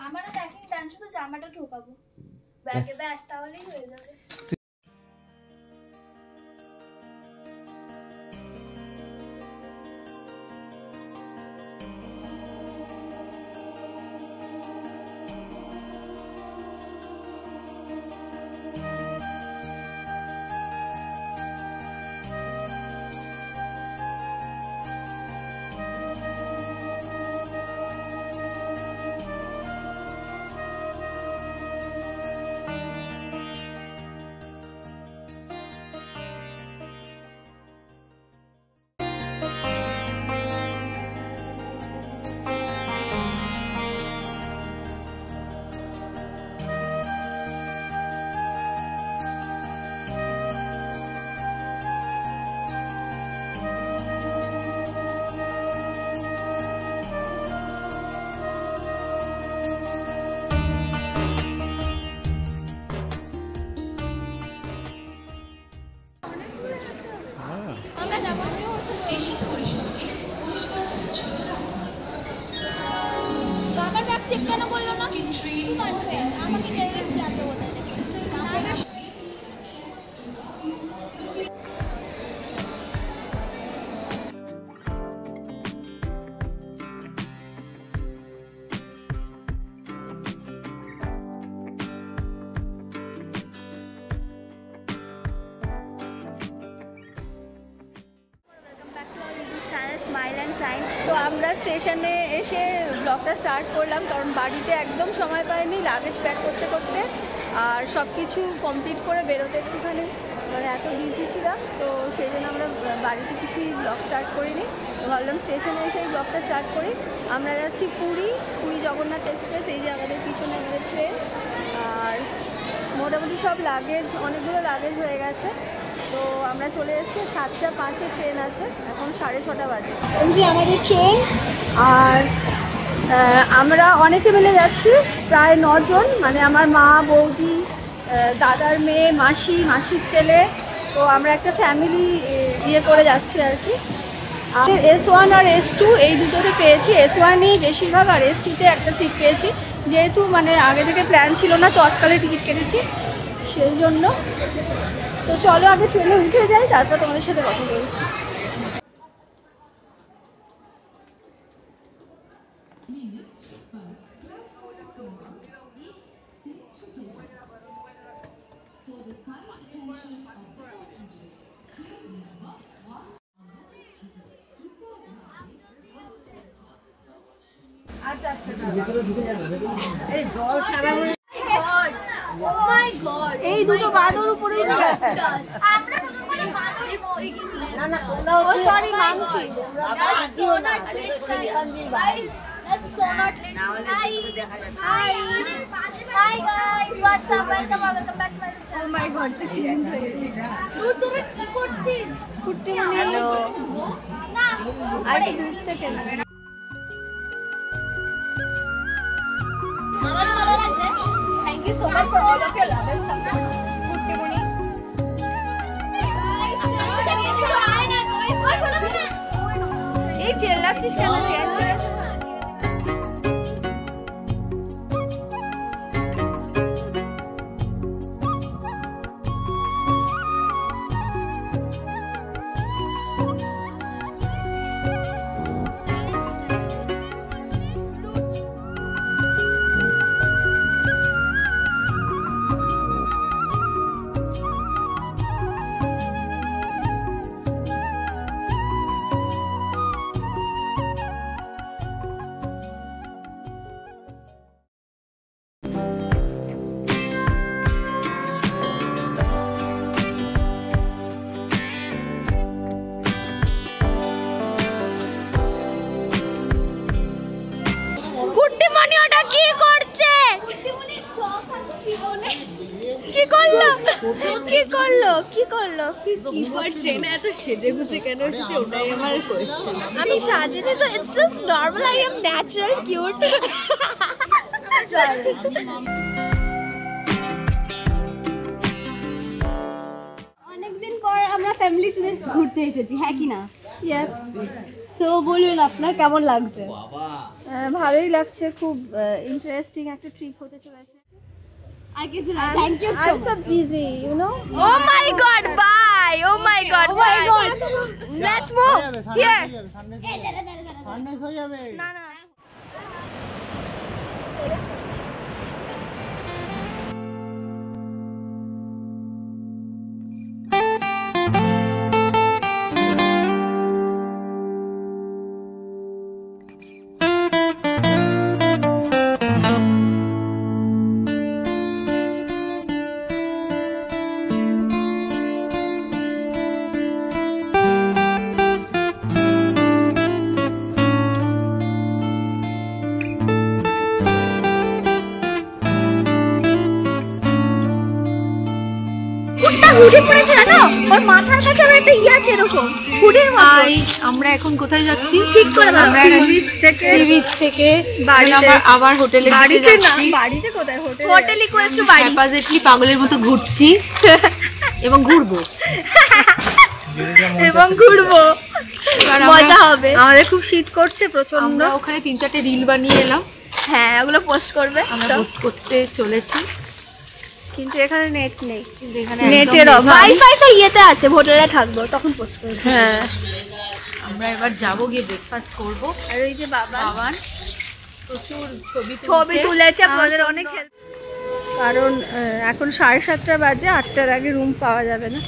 আমারও প্যাকিং ডান, শুধু জামাটা ঢোকাবো ব্যাগে, ব্যাস তাহলেই হয়ে যাবে। চেক কেন করলো না? আমাকে স্মাইল অ্যান্ড শাইন। তো আমরা স্টেশনে এসে ব্লগটা স্টার্ট করলাম, কারণ বাড়িতে একদম সময় পাইনি লাগেজ প্যাক করতে করতে, আর সব কিছু কমপ্লিট করে বেরোতে একটুখানি মানে এত বিজি ছিলাম, তো সেই জন্য আমরা বাড়িতে কিছুই ব্লগ স্টার্ট করিনি। তো ভাবলাম স্টেশনে এসে এই ব্লগটা স্টার্ট করি। আমরা যাচ্ছি পুরী জগন্নাথ এক্সপ্রেস, এই যে আমাদের পিছনে আমাদের ট্রেন, আর মোটামুটি সব লাগেজ, অনেকগুলো লাগেজ হয়ে গেছে। তো আমরা চলে এসেছি, 7:05 ট্রেন আছে, এখন 6:30 বাজে। এই যে আমাদের ট্রেন, আর আমরা অনেকে মিলে যাচ্ছি, প্রায় 9 জন, মানে আমার মা, বৌদি, দাদার মেয়ে, মাসির ছেলে। তো আমরা একটা ফ্যামিলি ইয়ে করে যাচ্ছি আর কি। আর S1 আর S2 এই দুটোতে পেয়েছি, S1-ই বেশিরভাগ, আর S2-তে একটা সিট পেয়েছি, যেহেতু মানে আগে থেকে প্ল্যান ছিল না, তৎকালে টিকিট কেটেছি সেই জন্য। তো চলো আগে ট্রেনে উঠে যাই, তারপর তোমাদের সাথে কথা বলছি। এই দুটো বাদর উপরে sorry monkey. That's so not lit. Hi guys, what's up? Welcome back to my channel. Oh my god, the cringe হয়ে গেছে। তুই কি করছিস? কুট্টি হ্যালো না, আরে দূর থেকে না। আমাকে ভালো লাগছে। Thank you so much for all of your love and support. কুট্টি বনি। এই চেল্লাচ্ছিস কেন? ট্রেনে এত সেজে গুজে কেন এসেছে, ওটাই আমার কোয়েশ্চেন। আমি সাজিনি তো, it's just normal, I am natural cute. অনেকদিন পর আমরা ফ্যামিলির সাথে ঘুরতে এসেছি, হ্যাঁ কি না? ইয়েস। তো বলুন আপনার কেমন লাগছে? ভালোই লাগছে, খুব ইন্টারেস্টিং একটা ট্রিপ হতে চলেছে। Thank you so I'm so busy, you know. Oh my God! Bye. Oh my God! Oh my God! Let's move here. No, no. আমরা এখন কোথায় যাচ্ছি? ঠিক করে আমরা সি বিচ থেকে আবার হোটেলে যাচ্ছি। বাড়িতে কোথায়? হোটেলে করে একটু হ্যাপাজেটলি পাগলের মতো ঘুরছি এবং ঘুরবো মজা হবে। আমাদের খুব শীত করছে প্রচন্ড। আমরা ওখানে 3-4টে রিল বানিয়ে এলাম। হ্যাঁ, ওগুলো পোস্ট করবে। আমরা পোস্ট করতে চলেছি, কিন্তু এখানে নেট নেই। এখানে নেটের অভাব। ওয়াইফাই তো ইয়েতে আছে, হোটেলে থাকবো, তখন পোস্ট করব। হ্যাঁ, আমরা এবার যাবো, গিয়ে ব্রেকফাস্ট করব। আর ওই যে বাবান প্রচুর ছবি তুলেছে, আপনাদের অনেক হেল্প। কারণ এখন 7:30 বাজে, 8টার আগে রুম পাওয়া যাবে না।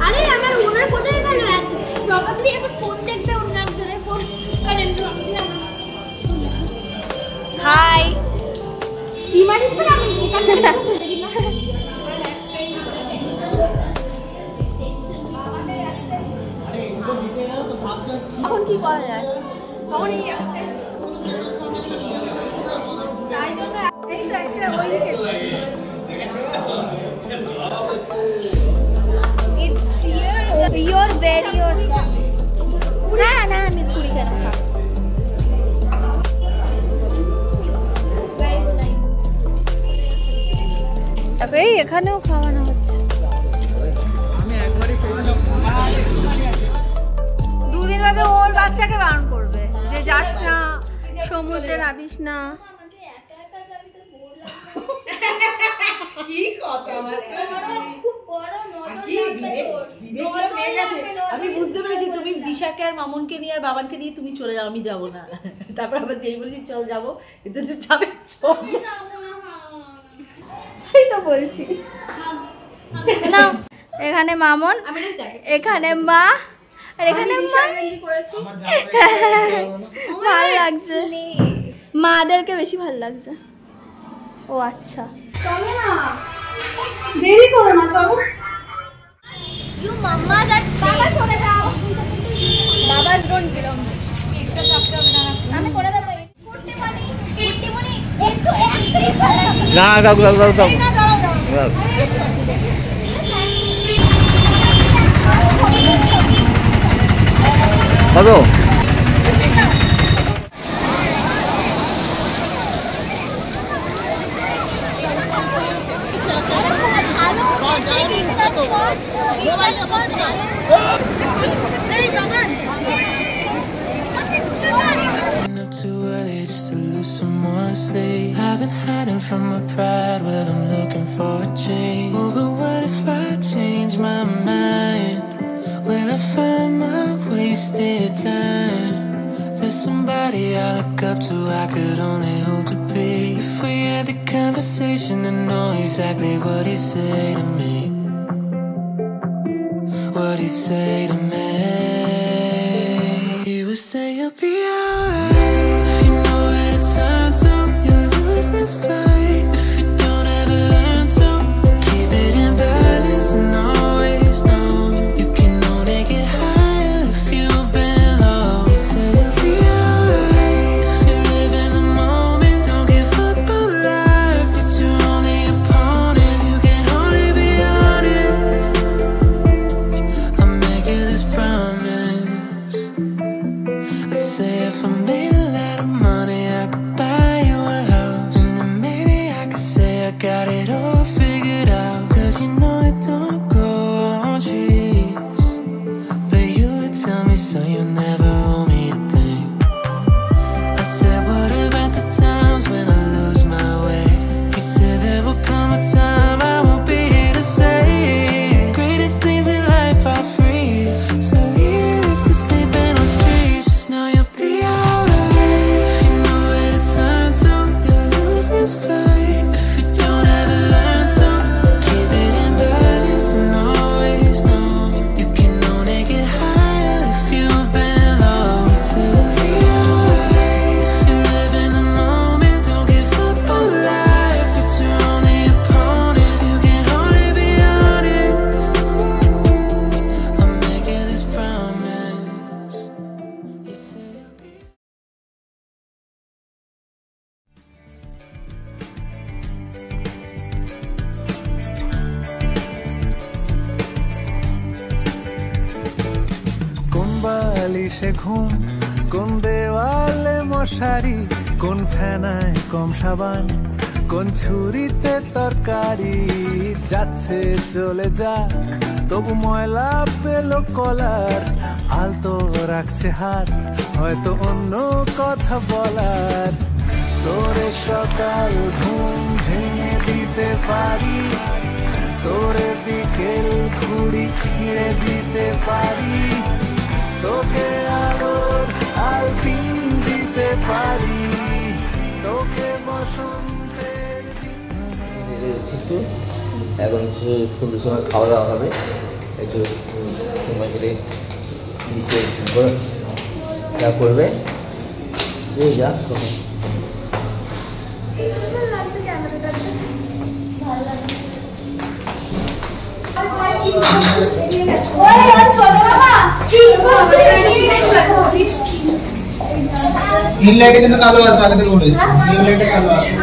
আরে আমার ওনার কোথায় গেল? প্রবাবলি এখন ফোন দেখবে, ওনার একজনের ফোন করেন। হাই বিমারি তো আমি এখন কি করা যায়? তখন You're very না আমি পুরি কেন খাবো? এই এখানেও খাওয়ানো হচ্ছে। 2 দিন বাদে ওর বাচ্চাকে বারণ করবে যে যাস না, সমুদ্রে নামিস না। আমি বুঝতে পেরেছি তুমি দিশাকে আর মামুনকে নিয়ে আর বাবানকে নিয়ে তুমি চলে যাও, আমি যাবো না। তারপর আবার যেই বলেছি চল যাবো, কিন্তু যাবে সেই তো বলছি না। এখানে মামুন, এখানে মা, আর এখানে ভালো লাগছে, মাদেরকে বেশি ভালো লাগছে। ও আচ্ছা, চলো না, দেরি করো না, চলো। You mamas are বাবা সরে যাও। Babas don't belong. একটা চাপতে হবে না, আমি করে দেব। কুট্টিমণি একটু এক্সারসাইজ করো না, দাও দাও দাও দাও। না, দাঁড়াও দাঁড়াও। কত? Up too early just to lose some more sleep. I've been hiding from my pride, well I'm looking for a change. Oh, but what if I change my mind? Will I find my wasted time? There's somebody I look up to, I could only hope to be. If we had the conversation and know exactly what he'd say to me, what he'd say to me. He would say you'll be alright. this fight if you don't ever learn to keep it in balance and always know you can only get higher if you've been low. You said you'll be alright if you live in the moment. Don't give up on life, it's your only opponent. You can only be honest. I make you this promise. I'd say if I made a lot of money, I could buy you a house, and then maybe I could say I got it all figured out. Cause you know it don't grow on trees, but you would tell me so, you never owe me a thing. I said, what about the times when I lose my way? You said there will come a time I won't be here to say greatest things in life are free. So even if you're sleeping on streets, just know you'll be alright. If you know where to turn to, you'll lose this fight if you don't ever learn to keep it in balance and always know you can only get higher if you've been low. You said you'll be alright if you live in the moment. Don't give up on life, it's your only opponent. You can only be honest. I make you this promise. You said you'll be কোন বালিশে ঘুম, কোন দেওয়ালে মশারি, কোন ফেনায় কম সাবান, কোন ছুরিতে তরকারি। যাচ্ছে চলে যাক, তবু ময়লা পেল কলার, আলতো রাখছে হাত, হয়তো অন্য কথা বলার। তোরে সকাল ঘুম ভেঙে দিতে পারি, তোরে বিকেল ঘুড়ি ছিঁড়ে দিতে পারি, তোকে আলোর আলপিন দিতে পারি, তোকে বসন্তের একটু এখন সুন্দর সময় খাওয়া দাওয়া হবে, একটু সময় করে দিচ্ছে যা করবে যা গ্রিন লাইটে কিন্তু কালো আসবে, আগে থেকে বলে গ্রিন লাইটে কালো আসবে।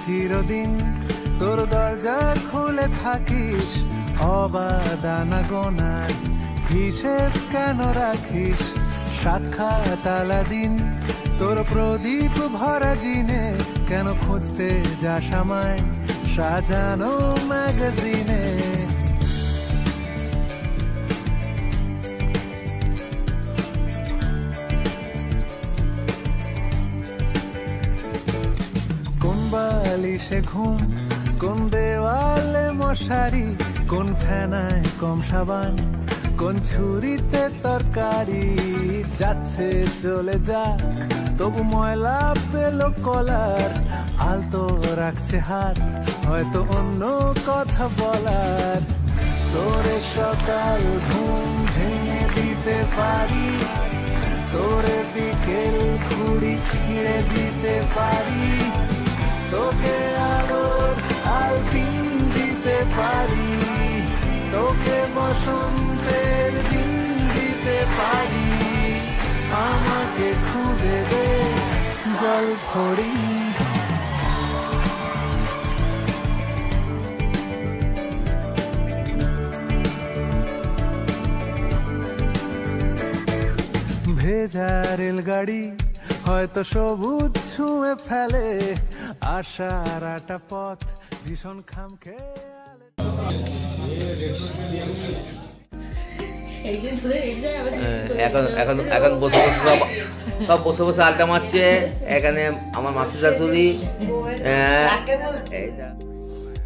চিরদিন তোর দরজা খুলে থাকিস, অবাদানা গোনার হিসেব কেন রাখিস? সাক্ষাৎ আলাদিন তোর প্রদীপ ভরা জিনে কেন খুঁজতে যাস আমায়? সাজানো ম্যাগাজিনে। কোন বালিশে ঘুম, কোন দেওয়ালে মশারি, কোন ফেনায় কম সাবান, কোন ছুরিতে তরকারি। যাচ্ছে চলে যাক তবু ময়লা পেল কলার, আলতো রাখছে হাত হয়তো অন্য কথা বলার। তোরে সকাল ঘুম ভেঙে দিতে পারি, তোরে বিকেল ঘুড়ি ছিঁড়ে দিতে পারি, তোকে আলোর আলপিন দিতে পারি, তোকে বসন্তের দিন দিতে পারি। আমাকে খুঁজে দে জল ভরি। ভেজা রেলগাড়ি হয়তো সবুজ ছুঁয়ে ফেলে, আশার আটা পথ ভীষণ খামখে। এখন বসে বসে সব বসে বসে আড্ডা মারছে। এখানে আমার মাসি শাশুড়ি,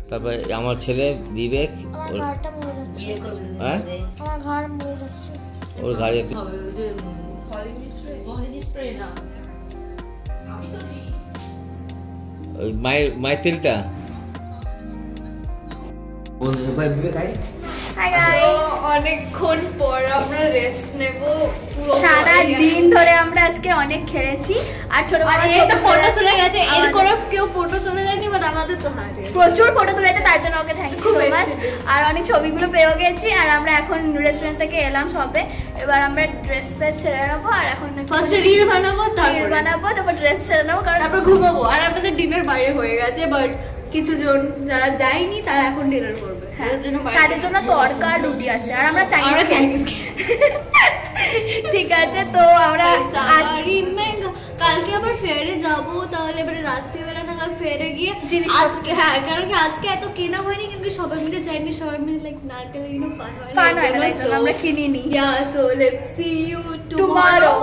তারপরে আমার ছেলে বিবেক, ওর গাড়ি মায়ের তেলটা বিবেক। অনেকক্ষণ পর আমরা রেস্ট নেব। সারা দিন ধরে আমরা আজকে অনেক খেলেছি আর ফটো তুলে গেছে, এরকম কেউ ফটো তুলে দেয়নি, বাট আমাদের তো প্রচুর ফটো তুলেছে, তার জন্য ওকে থ্যাংক ইউ সো মাচ। আর অনেক ছবিগুলো পেয়েও গেছি। আর আমরা এখন রেস্টুরেন্ট থেকে এলাম সবে, এবার আমরা ড্রেস ফ্রেস ছেড়ে নেবো। আর এখন ফার্স্ট রিল বানাবো, তারপর ড্রেস ছেড়ে নেবো, কারণ তারপর ঘুমাবো। আর আমাদের ডিনার বাইরে হয়ে গেছে, বাট কিছু জন যারা যায়নি তারা এখন ডিনার করবে। তাদের জন্য তরকা রুটি আছে আর আমরা চাইনিজ। ঠিক আছে, তো আমরা কালকে আবার ফেয়ারে যাবো, তাহলে এবারে রাত্রিবেলা নাগাদ ফেয়ারে গিয়ে আজকে, কারণ কি আজকে এত কেনা হয়নি, কিন্তু সবাই মিলে যাইনি, সবাই মিলে লাইক না গেলে ফান হয় না, আমরা কিনিনি। So let's see you tomorrow.